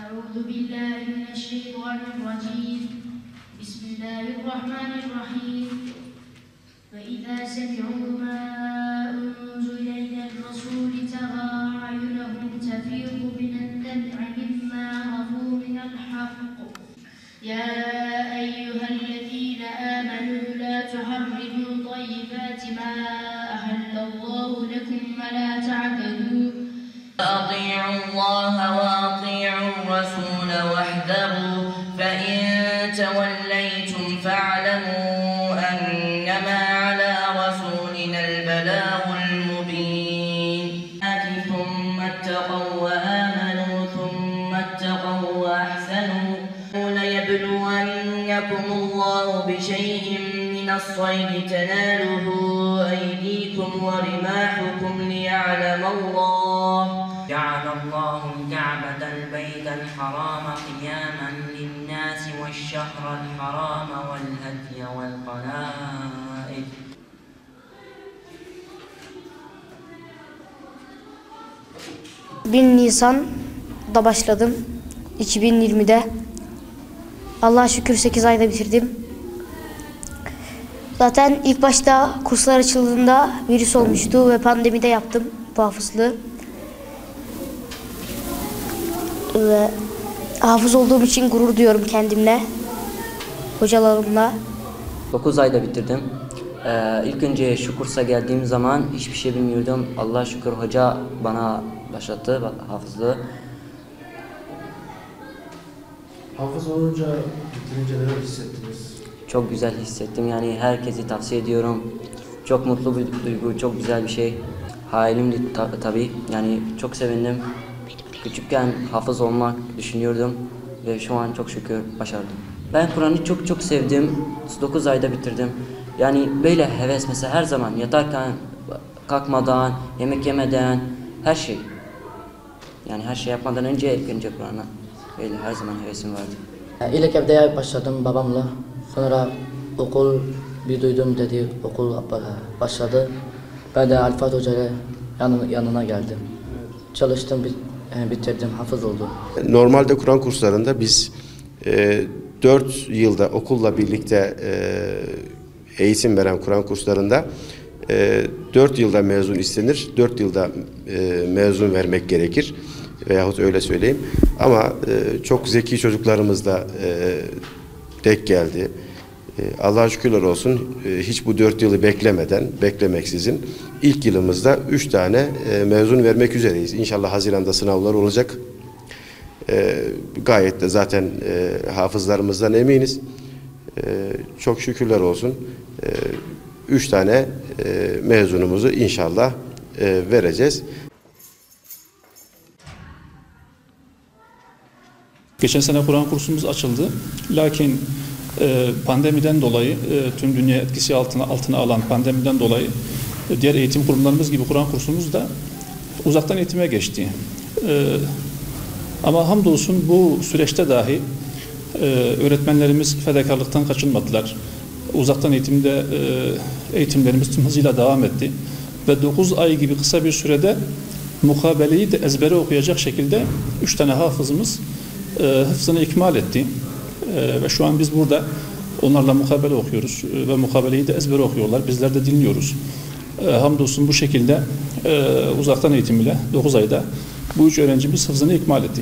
أعوذ بالله من الشيطان الرجيم بسم الله الرحمن الرحيم وإذا سمعوا ما أنزل إلى الرسول ترى أعينهم تفيض من الدمع مما عرفوا من الحق يا أيها الذين آمنوا لا تحرموا طيبات ما أحل الله لكم ولا تعتدوا أطيعوا الله وأطيعوا الرسول واحذروا فإن توليتم فاعلموا أنما على رسولنا البلاغ المبين ثم اتقوا وآمنوا ثم اتقوا وأحسنوا ليبلونكم الله بشيء من الصيد تناله أيديكم ورماحكم ليعلم الله جعل الله الكعبة البيت الحرام قياما للناس والشهر الحرام والهدي والقلائد 1 Nisan'da başladım. 2020'de. Allah'a şükür 8 ayda bitirdim. Zaten ilk başta kurslar açıldığında virüs olmuştu ve pandemide yaptım bu hafızlığı. Ve hafız olduğum için gurur duyuyorum kendimle, hocalarımla. 9 ayda bitirdim. İlk önce şu kursa geldiğim zaman hiçbir şey bilmiyordum. Allah'a şükür hoca bana başlattı hafızlığı. Hafız olunca, bitirince neler hissettiniz? Çok güzel hissettim. Yani herkese tavsiye ediyorum. Çok mutlu bir duygu, çok güzel bir şey. Hayalimdi tabii. Yani çok sevindim. Küçükken hafız olmak düşünüyordum ve şu an çok şükür başardım. Ben Kur'an'ı çok sevdim. 9 ayda bitirdim. Yani böyle heves mesela her zaman yatarken, kalkmadan, yemek yemeden her şey. Yani her şey yapmadan önce ilk önce Kur'an'a. Böyle her zaman hevesim vardı. İlk evde başladım babamla. Sonra okul bir duydum dedi okul başladı. Ben de Alfat Hoca'ya yanına geldim. Çalıştım, bitirdim, hafız oldum. Normalde Kur'an kurslarında biz 4 yılda okulla birlikte eğitim veren Kur'an kurslarında 4 yılda mezun istenir, 4 yılda mezun vermek gerekir veyahut öyle söyleyeyim. Ama çok zeki çocuklarımız da denk geldi. Allah'a şükürler olsun hiç bu 4 yılı beklemeksizin ilk yılımızda 3 tane mezun vermek üzereyiz. İnşallah Haziran'da sınavlar olacak. Gayet de zaten hafızlarımızdan eminiz. Çok şükürler olsun 3 tane mezunumuzu inşallah vereceğiz. Geçen sene Kur'an kursumuz açıldı. Lakin pandemiden dolayı tüm dünya etkisi altına alan pandemiden dolayı diğer eğitim kurumlarımız gibi Kur'an kursumuz da uzaktan eğitime geçti. Ama hamdolsun bu süreçte dahi öğretmenlerimiz fedakarlıktan kaçınmadılar. Uzaktan eğitimde eğitimlerimiz tüm hızıyla devam etti. Ve 9 ay gibi kısa bir sürede mukabeleyi de ezbere okuyacak şekilde 3 tane hafızımız hıfzını ikmal etti. Ve şu an biz burada onlarla mukabele okuyoruz ve mukabeleyi de ezbere okuyorlar. Bizler de dinliyoruz. Hamdolsun bu şekilde uzaktan eğitim ile 9 ayda bu 3 öğrencimiz hıfzını ikmal etti.